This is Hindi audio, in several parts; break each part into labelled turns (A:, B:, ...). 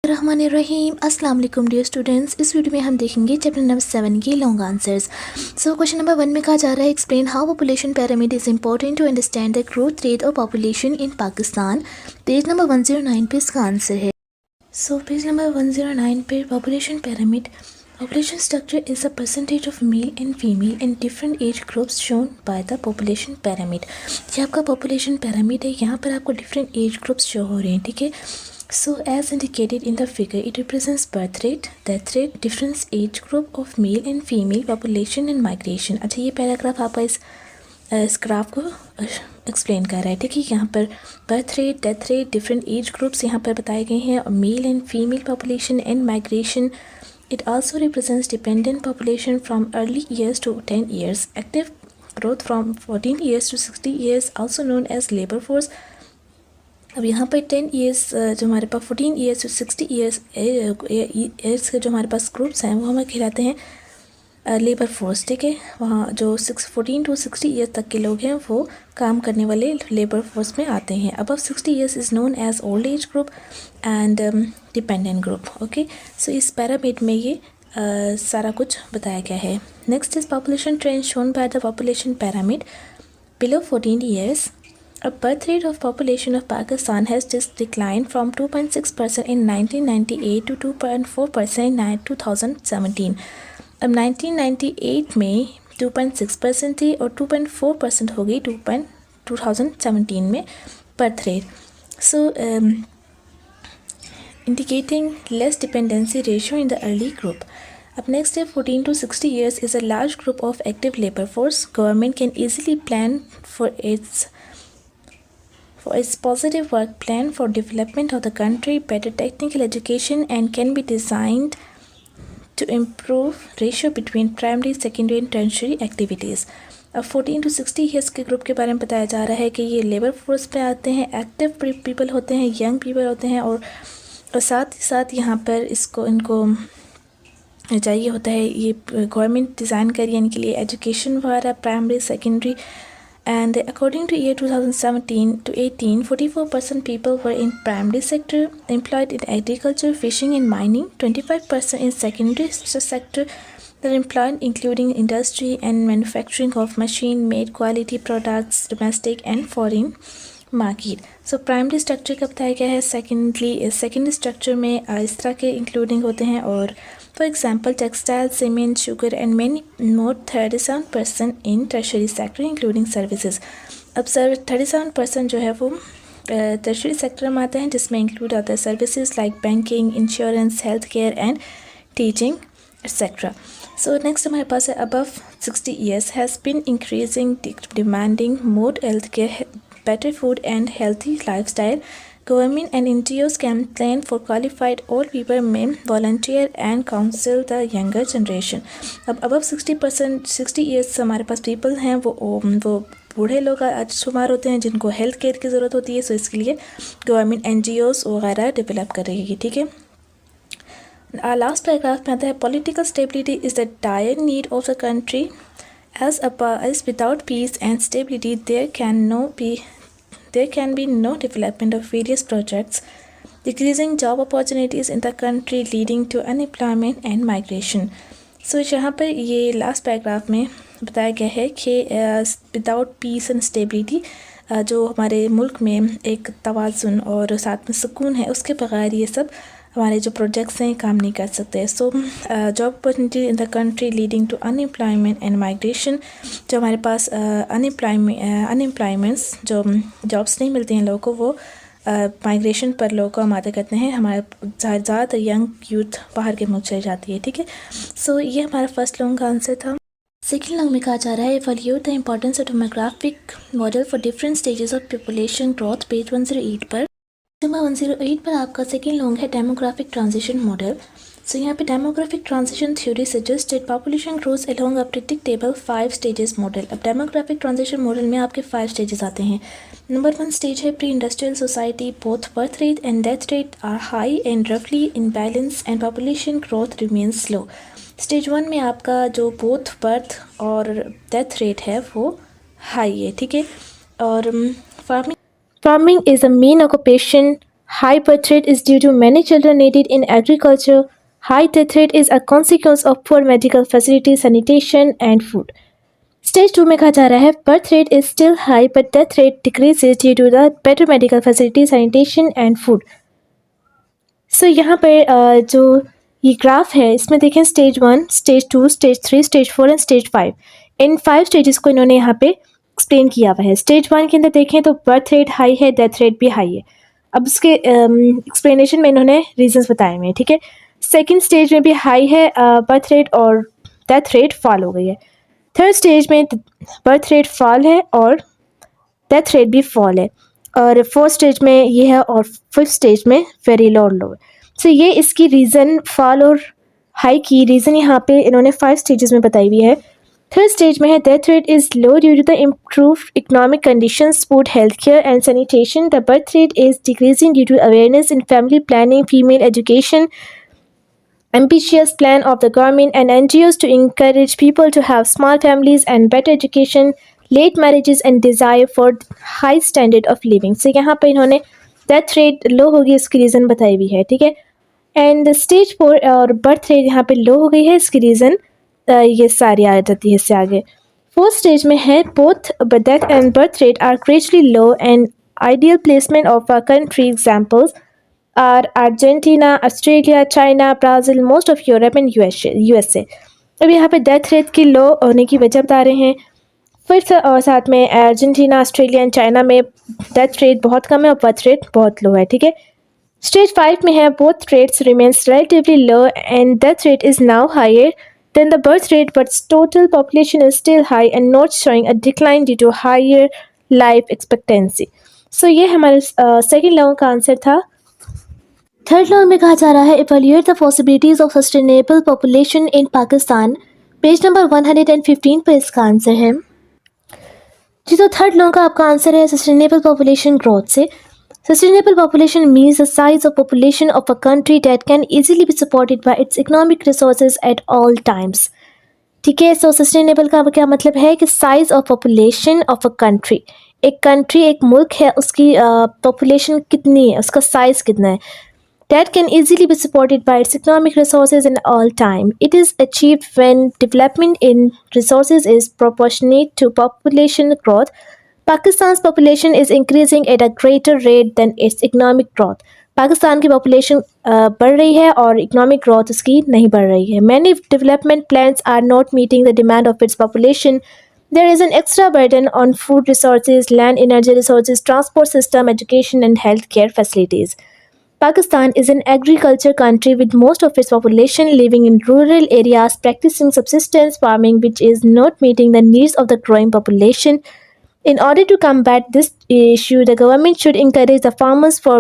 A: रहीम अस्सलाम वालेकुम डियर स्टूडेंट्स। इस वीडियो में हम देखेंगे चैप्टर नंबर 7 के long answers. So question number 1 में कहा जा रहा है explain how population pyramid is important to understand the growth rate of population in Pakistan. Page number 109 पे इसका आंसर है। सो पेज नंबर 109 पे population pyramid population structure is a percentage of male and female in different age groups shown by the population pyramid। ये आपका population pyramid है, यहाँ पर आपको different age groups show हो रहे हैं, ठीक है। So as indicated in the figure, it represents birth rate, death rate, different age group of male and female population and migration। अच्छा, ये पैराग्राफ आपका इस ग्राफ को एक्सप्लेन कर रहा है, ठीक है। यहाँ पर birth rate, death rate, different age groups यहाँ पर बताए गए हैं, और male and female population and migration. It also represents dependent population from early years to 10 years, active growth from 14 years to 60 years, also known as labor force। अब यहाँ पर 10 years जो हमारे पास 14 years to 60 years के जो हमारे पास ग्रुप्स हैं वो हमें कहलाते हैं लेबर फोर्स, ठीक है। वहाँ जो 14 to 60 ईयर्स तक के लोग हैं वो काम करने वाले लेबर फोर्स में आते हैं। Above 60 years is known as old age group and dependent group. Okay, so इस पैरामिड में ये सारा कुछ बताया गया है। Next is population trend shown by the population pyramid below 14 years. A birth rate of population of Pakistan has just declined from 2.6% in 1998 to 2.4% in 2017। अब 1998 में 2.6% थी और 2.4% हो गई 2017 में birth rate. So indicating less dependency ratio in the early group। Up next है 14 to 60 years is a large group of active labor force। Government can easily plan for its positive work plan for development of the country, better technical education, and can be designed to improve ratio between primary, secondary and tertiary activities। अब 14 to 60 ईयर्स के ग्रुप के बारे में बताया जा रहा है कि ये लेबर फोर्स पे आते हैं, एक्टिव पीपल होते हैं, यंग पीपल होते हैं, और साथ ही साथ यहाँ पर इनको चाहिए होता है ये गवर्नमेंट डिज़ाइन करिए इनके लिए एजुकेशन वगैरह, primary, secondary. And according to year 2017 to 18, 44% people were in primary sector employed in agriculture, fishing and mining, 25% in secondary sector that employed including industry and manufacturing of machine-made quality products, domestic and foreign market। So primary structure का बताया गया है। secondary structure में इस तरह के including होते हैं, और for example textile, cement, sugar and many more। 37% in tertiary sector including services। अब 37% जो है वो tertiary sector में आते हैं, जिसमें include आता है services like banking, insurance, healthcare and teaching etc। So next हमारे पास है above 60 years has been increasing demanding more healthcare, better food and healthy lifestyle। Government and NGOs can plan for qualified old people may volunteer and counsel the younger generation। अब above 60 ईयर्स हमारे पास पीपल हैं वो बूढ़े लोग शुमार होते हैं जिनको हेल्थ केयर की ज़रूरत होती है। सो इसके लिए गवर्नमेंट NGOs वगैरह डेवलप कर रही है, ठीक है। लास्ट पैराग्राफ में आता है political stability is the dire need of the country as without peace and stability there can be no development of various projects, decreasing job opportunities in the country leading to unemployment and migration। So यहाँ पर ये लास्ट पैराग्राफ में बताया गया है कि विदाउट पीस एंड स्टेबिलिटी जो हमारे मुल्क में एक तवाज़ुन और साथ में सुकून है, उसके बगैर ये सब हमारे जो प्रोजेक्ट्स हैं काम नहीं कर सकते। So job opportunity in the country leading to unemployment and migration. जो हमारे पास अनएम्प्लॉयमेंट्स जो जॉब्स नहीं मिलती हैं लोगों को, वो माइग्रेशन पर लोगों को आमादा करते हैं। हमारे ज़्यादातर यंग यूथ बाहर के मुल्क चली जाती है, ठीक है। सो ये हमारा फर्स्ट लॉन्ग का आंसर था। सेकेंड लॉन्ग में कहा जा रहा है evaluate the importance of demographic model for different stages of population growth. Page 108 पर। नंबर 108 पर आपका सेकेंड लॉन्ग है डेमोग्राफिक ट्रांजिशन मॉडल। सो यहाँ पे demographic transition theory suggested population growth along a predictable 5 stages model. अब डेमोग्राफिक ट्रांजिशन मॉडल में आपके 5 स्टेजेस आते हैं। नंबर 1 स्टेज है pre industrial society, both birth rate and death rate are high and रफली in balance and population growth remains slow. Stage 1 में आपका जो बोथ बर्थ और डेथ रेट है वो हाई है, ठीक है। और farming is a main occupation High birth rate is due to many children needed in agriculture. High death rate is a consequence of poor medical facilities, sanitation and food. Stage 2 में कहा जा रहा है birth rate is still high but death rate decreases due to the better medical facility sanitation and food. So यहाँ पर जो ये ग्राफ है इसमें देखें stage 1, stage 2, stage 3, stage 4 and stage 5। इन 5 स्टेजेस को इन्होंने यहाँ पे एक्सप्लेन किया हुआ है। स्टेज 1 के अंदर देखें तो बर्थ रेट हाई है, डेथ रेट भी हाई है। अब इसके एक्सप्लेनेशन में इन्होंने रीजंस बताए हुए हैं, ठीक है। सेकेंड स्टेज में भी हाई है बर्थ रेट और डेथ रेट फॉल हो गई है। थर्ड स्टेज में बर्थ रेट फॉल है और डेथ रेट भी फॉल है, और फोर्थ स्टेज में ये है और फिफ्थ स्टेज में वेरी लो और लो है। सो ये इसकी रीज़न फॉल और हाई की रीज़न यहाँ पे इन्होंने 5 स्टेजेस में बताई हुई है। थर्ड स्टेज में है death rate is low due to the improve economic conditions, food, health care and sanitation. The birth rate is decreasing due to awareness in family planning, female education, ambitious plan of the government and NGOs to encourage people to have small families and better education, late marriages and desire for high standard of living। So यहाँ पे इन्होंने डेथ रेट लो होगी इसकी रीज़न बताई हुई है, ठीक है। एंड स्टेज 4 और बर्थ रेट यहाँ पे लो हो गई है, इसकी रीज़न ये सारी आ जाती है इससे आगे। फोर्थ स्टेज में है both death and birth rate are gradually low and ideal placement of a country. Examples are Argentina, Australia, China, Brazil, most of Europe and USA। अब यहाँ पे डेथ रेट की लो होने की वजह बता रहे हैं। फिर और साथ में अर्जेंटीना, ऑस्ट्रेलिया एंड चाइना में डेथ रेट बहुत कम है और बर्थ रेट बहुत लो है, ठीक है। स्टेज 5 में है both rates remains relatively low and death rate is now higher than the birth rate but total population is still high and not showing a decline due to higher life expectancy. So ये हमारे सेकेंड लॉ का आंसर था। थर्ड लॉ में कहा जा रहा है evaluate the possibilities of sustainable population in Pakistan. Page number 115 पर इसका आंसर है जी। तो थर्ड लॉ का आपका आंसर है सस्टेनेबल पॉपुलेशन ग्रोथ से। Sustainable population means the size of population of a country that can easily be supported by it's economic resources at all times, ठीक है। सो सस्टेनेबल का क्या मतलब है कि size of population of a country, एक कंट्री एक मुल्क है उसकी पॉपुलेशन कितनी है, उसका साइज कितना है, that can easily be supported by its economic resources in all time. It is achieved when development in resources is proportionate to population growth. Pakistan's population is increasing at a greater rate than its economic growth. Pakistan की पॉपुलेशन बढ़ रही है और इकोनॉमिक ग्रोथ उसकी नहीं बढ़ रही है। Many development plans are not meeting the demand of its population. There is an extra burden on food resources, land, energy resources, transport system, education and healthcare facilities. Pakistan is an agriculture country with most of its population living in rural areas practicing subsistence farming, which is not meeting the needs of the growing population. In order to combat this issue, the government should encourage the farmers for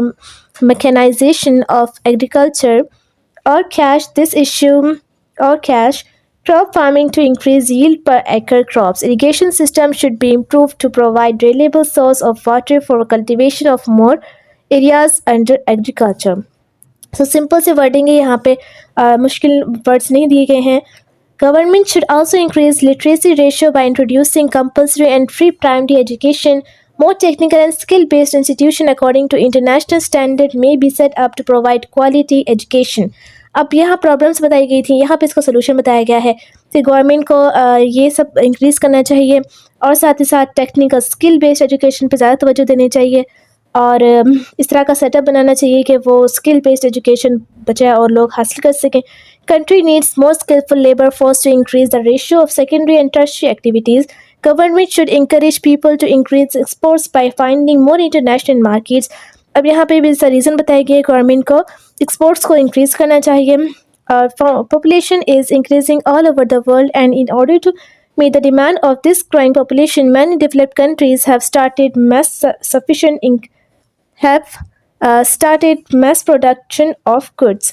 A: mechanization of agriculture or cash crop farming to increase yield per acre crops. Irrigation system should be improved to provide reliable source of water for cultivation of more areas under agriculture. So simple से वर्डिंग है, यहाँ पे मुश्किल वर्ड्स नहीं दिए गए हैं। Government should also increase literacy ratio by introducing compulsory and free primary education. More technical and skill based institution according to international standard may be set up to provide quality education. अब यहाँ प्रॉब्लम्स बताई गई थी, यहाँ पे इसका सोल्यूशन बताया गया है कि गवर्नमेंट को ये सब इंक्रीज़ करना चाहिए और साथ ही साथ टेक्निकल स्किल बेस्ड एजुकेशन पर ज़्यादा तवज्जो देनी चाहिए और इस तरह का सेटअप बनाना चाहिए कि वो स्किल बेस्ड एजुकेशन बच्चे और लोग हासिल कर सकें। Country needs more skillful labour force to increase the ratio of secondary and tertiary activities. Government should encourage people to increase exports by finding more international markets. अब यहाँ पे भी इसका रीज़न बताया गया है, गवर्नमेंट को एक्सपोर्ट्स को इंक्रीज़ करना चाहिए। Population is increasing all over the world and in order to meet the demand of this growing population, many developed countries have started mass production of goods.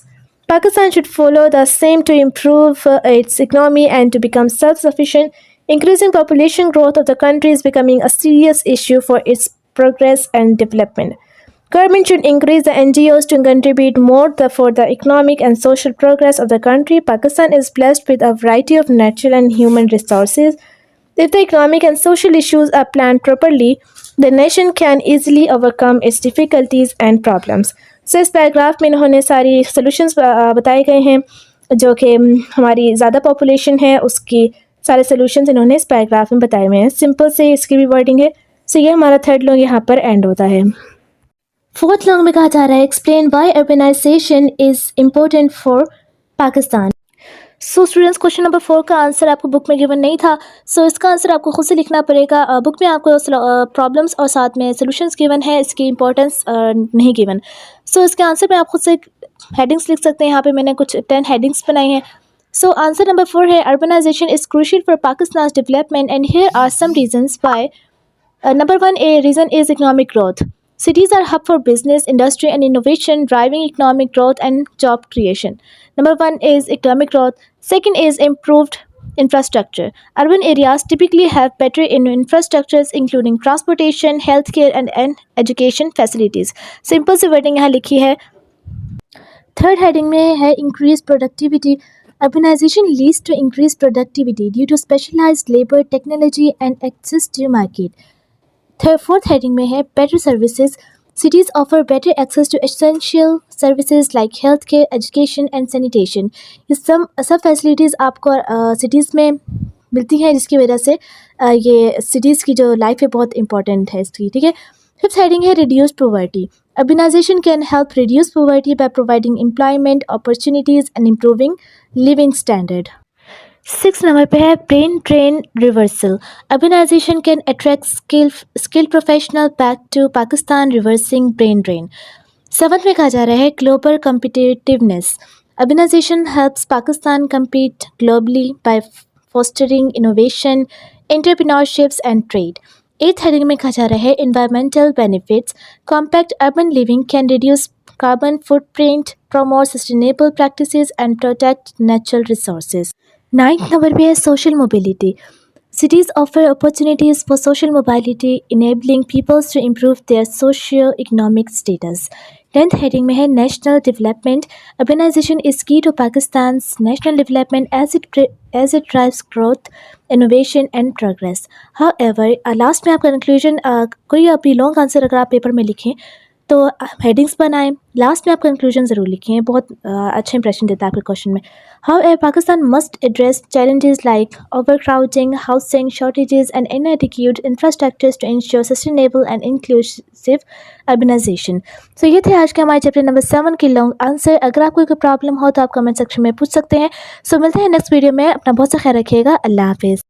A: Pakistan should follow the same to improve its economy and to become self-sufficient. Increasing population growth of the country is becoming a serious issue for its progress and development. Government should increase the NGOs to contribute more for the economic and social progress of the country. Pakistan is blessed with a variety of natural and human resources. If the economic and social issues are planned properly,
B: The nation can easily overcome its difficulties and problems. So इस पैराग्राफ में इन्होंने सारी सॉल्यूशंस बताए गए हैं जो कि हमारी ज़्यादा पॉपुलेशन है उसकी सारे सॉल्यूशंस इन्होंने इस पैराग्राफ में बताए हुए हैं। सिंपल से इसकी भी वर्डिंग है। सो ये हमारा थर्ड लॉन्ग यहाँ पर एंड होता है।
A: फोर्थ लॉन्ग में कहा जा रहा है explain why urbanization is important for Pakistan. So students question number 4 का आंसर आपको बुक में गिवन नहीं था, सो इसका आंसर आपको खुद से लिखना पड़ेगा। बुक में आपको प्रॉब्लम्स और साथ में सॉल्यूशंस गिवन है, इसकी इंपॉर्टेंस नहीं गिवन। सो इसके आंसर में आप खुद से हेडिंग्स लिख सकते हैं। यहाँ पे मैंने कुछ 10 हेडिंग्स बनाई हैं। सो आंसर नंबर 4 है urbanization is crucial for Pakistan development and here are some reasons why. Number 1 a reason is economic growth. Cities are hub for business, industry and innovation, driving economic growth and job creation. Number 1 is economic growth. Second is improved infrastructure. Urban areas typically have better infrastructures including transportation, healthcare and education facilities. Simple सी wording यहाँ लिखी है। Third heading में है increased productivity. Urbanization leads to increased productivity due to specialized labor, technology and access to market. Fourth heading में है better services. Cities offer better access to essential services like healthcare, education and sanitation. ये सब फैसिलिटीज़ आपको सिटीज़ में मिलती हैं जिसकी वजह से ये सिटीज़ की जो लाइफ है बहुत इंपॉर्टेंट है इसकी, ठीक है। फिफ्थ हेडिंग है reduce poverty. Urbanization can help reduce poverty by providing employment opportunities and improving living standard. 6 number पे है brain drain reversal. Urbanization can attract skill professional back to Pakistan reversing brain drain. 7th में कहा जा रहा है global competitiveness. Urbanization helps Pakistan compete globally by fostering innovation, entrepreneurships and trade. 8th heading में कहा जा रहा है environmental benefits. Compact urban living can reduce carbon footprint, promote sustainable practices and protect natural resources. 9th number पे है social mobility. Cities offer opportunities for social mobility, enabling people to improve their socio-economic status. 10th heading में है national development. Urbanization is key to Pakistan's national development as it drives growth, innovation and progress. However, last में आपका कंक्लूजन कोई अभी लॉन्ग आंसर अगर आप पेपर में लिखें तो हेडिंग्स बनाएं, लास्ट में आप कंक्लूजन ज़रूर लिखें, बहुत अच्छा इंप्रेशन देता है आपके क्वेश्चन में. However, Pakistan must address challenges like overcrowding, housing shortages and inadequate infrastructures to ensure sustainable and inclusive urbanization. So ये थे आज के हमारे चैप्टर नंबर 7 के लॉन्ग आंसर. अगर आपको कोई प्रॉब्लम हो तो आप कमेंट सेक्शन में पूछ सकते हैं. सो मिलते हैं नेक्स्ट वीडियो में. अपना बहुत सा ख्याल रखिएगा. अल्लाह हाफिज़.